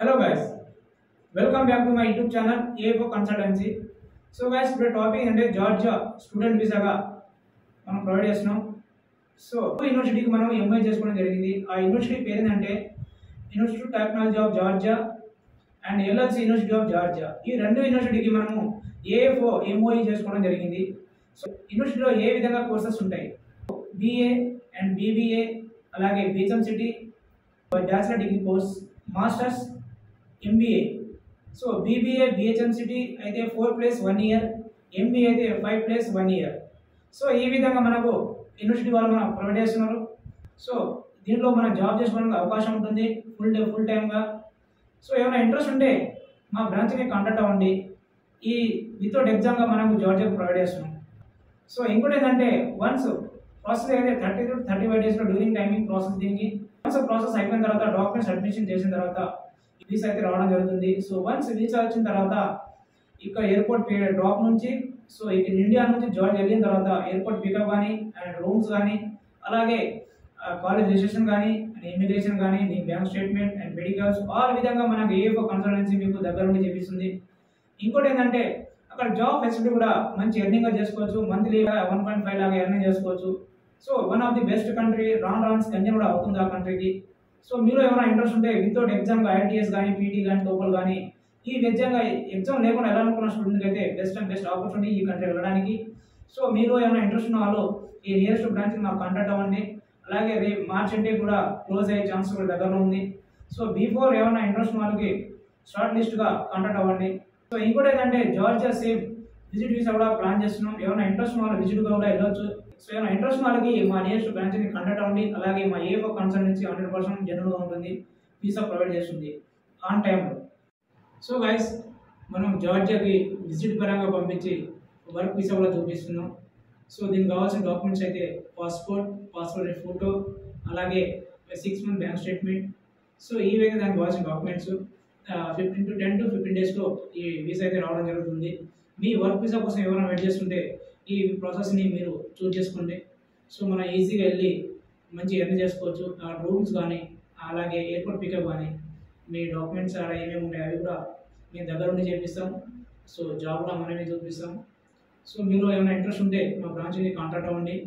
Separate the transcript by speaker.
Speaker 1: Hello guys, welcome back to my YouTube channel AFO Consultancy. So guys, today topic అంటే Georgia student వీసాగా మనం provide చేస్తున్నాం. So యూనివర్సిటీకి మనం MI చేసుకోవడం జరిగింది. ఆ యూనివర్సిటీ పేరు ఏంటంటే institute technology of Georgia and LLC university of Georgia. ఈ రెండు యూనివర్సిటీకి మనము ఏఎఫ్ఓ ఎంఓఈ చేసుకోవడం జరిగింది. సో యూనివర్సిటీలో ఏ విధంగా కోర్సెస్ ఉంటాయి, బిఏ అండ్ బీబీఏ, అలాగే BHMCT bachelor degree course, masters, MBA. So BBA BHMCT అయితే 4+1 ఇయర్, ఎంబీఏ అయితే 5+1 ఇయర్. సో ఈ విధంగా మనకు యూనివర్సిటీ వాళ్ళు మనకు ప్రొవైడ్ చేస్తున్నారు. సో దీంట్లో మనం జాబ్ చేసుకోవడానికి అవకాశం ఉంటుంది ఫుల్ టైమ్గా. సో ఏమైనా ఇంట్రెస్ట్ ఉంటే మా బ్రాంచ్ని కాంటాక్ట్ అవ్వండి. ఈ వితౌట్ ఎగ్జామ్గా మనకు జార్జియాకు ప్రొవైడ్ చేస్తున్నాం. సో ఇంకోటి ఏంటంటే వన్స్ ప్రాసెస్ అయితే 30 to 35 డేస్లో డ్యూరింగ్ టైమింగ్ ప్రాసెస్. దీనికి వన్స్ ప్రాసెస్ అయిపోయిన తర్వాత డాక్యుమెంట్స్ అడ్మిషన్ చేసిన తర్వాత వీసా అయితే రావడం జరుగుతుంది. సో వన్స్ వీసా వచ్చిన తర్వాత ఇక్కడ ఎయిర్పోర్ట్ డ్రాప్ నుంచి సో ఇక్కడ ఇండియా నుంచి జార్జియా వెళ్ళిన తర్వాత ఎయిర్పోర్ట్ పికప్ కానీ అండ్ రూమ్స్ కానీ, అలాగే కాలేజ్ రిజిస్ట్రేషన్ కానీ అండ్ ఇమిగ్రేషన్ కానీ, మీ bank statement and medicals all విధంగా మనకు ఏఎఫ్ఓ కన్సల్టెన్సీ మీకు దగ్గర నుండి చేపిస్తుంది. ఇంకోటి ఏంటంటే అక్కడ జాబ్ ఫెసిలిటీ కూడా మంచి ఎర్నింగ్గా చేసుకోవచ్చు. మంత్లీ 1.5 లాగా ఎర్నింగ్ చేసుకోవచ్చు. So one of the best country, రాన్ స్కంజన్ కూడా అవుతుంది ఆ కంట్రీకి. సో మీరు ఏమైనా ఇంట్రెస్ట్ ఉంటే వితౌట్ ఎగ్జామ్గా ఐఎల్టీఎస్ కానీ, పీటీ కానీ, టోఫల్ కానీ, ఈ విధంగా ఎగ్జామ్ లేకుండా వెళ్ళాలనుకున్న స్టూడెంట్కి అయితే బెస్ట్ ఆపర్చునిటీ ఈ కంట్రీ వెళ్ళడానికి. సో మీరు ఏమైనా ఇంట్రెస్ట్ ఉన్న వాళ్ళు ఈ నియరెస్ట్ బ్రాంచ్కి మాకు కాంటాక్ట్ అవ్వండి. అలాగే రేపు మార్చ్ అంటే కూడా క్లోజ్ అయ్యే ఛాన్స్ కూడా దగ్గరలో ఉంది. సో బిఫోర్ ఏమైనా ఇంట్రెస్ట్ ఉన్న వాళ్ళకి షార్ట్ లిస్ట్గా కాంటాక్ట్ అవ్వండి. సో ఇంకోటి ఏంటంటే జార్జియా సేమ్ విజిట్ వీసా కూడా ప్లాన్ చేస్తున్నాం. ఏమైనా ఇంట్రెస్ట్ ఉన్న వాళ్ళు విజిట్గా కూడా వెళ్ళొచ్చు. సో ఏమైనా ఇంట్రెస్ట్ వాళ్ళకి మా నియరెస్ట్ బ్రాంచ్ని కాంటాక్ట్ అవ్వండి. అలాగే మా ఏఎఫ్ఓ కన్సల్టెన్సీ 100% జెన్యూన్గా ఉంటుంది, వీసా ప్రొవైడ్ చేస్తుంది ఆన్ టైంలో. సో గైస్, మనం జార్జియాకి విజిట్ పరంగా పంపించి వర్క్ వీసా కూడా చూపిస్తున్నాం. సో దీనికి కావాల్సిన డాక్యుమెంట్స్ అయితే పాస్పోర్ట్ ఫోటో, అలాగే 6 month బ్యాంక్ స్టేట్మెంట్. సో ఈ విధంగా దానికి కావాల్సిన డాక్యుమెంట్స్ 10 to 15 డేస్లో ఈ వీసా అయితే రావడం జరుగుతుంది. మీ వర్క్ వీసా కోసం ఎవరైనా వెయిట్ చేస్తుంటే ఈ ప్రాసెస్ని మీరు చూస్ చేసుకోండి. సో మనం ఈజీగా వెళ్ళి మంచి ఎర్న్ చేసుకోవచ్చు. రూమ్స్ కానీ, అలాగే ఎయిర్పోర్ట్ పికప్ కానీ, మీ డాక్యుమెంట్స్ అలా ఏమేమి ఉంటాయి అవి కూడా మేము దగ్గర ఉండి చేపిస్తాం. సో జాబ్ కూడా మనమే చూపిస్తాం. సో మీరు ఏమైనా ఇంట్రెస్ట్ ఉంటే మా బ్రాంచ్ని కాంటాక్ట్ అవ్వండి.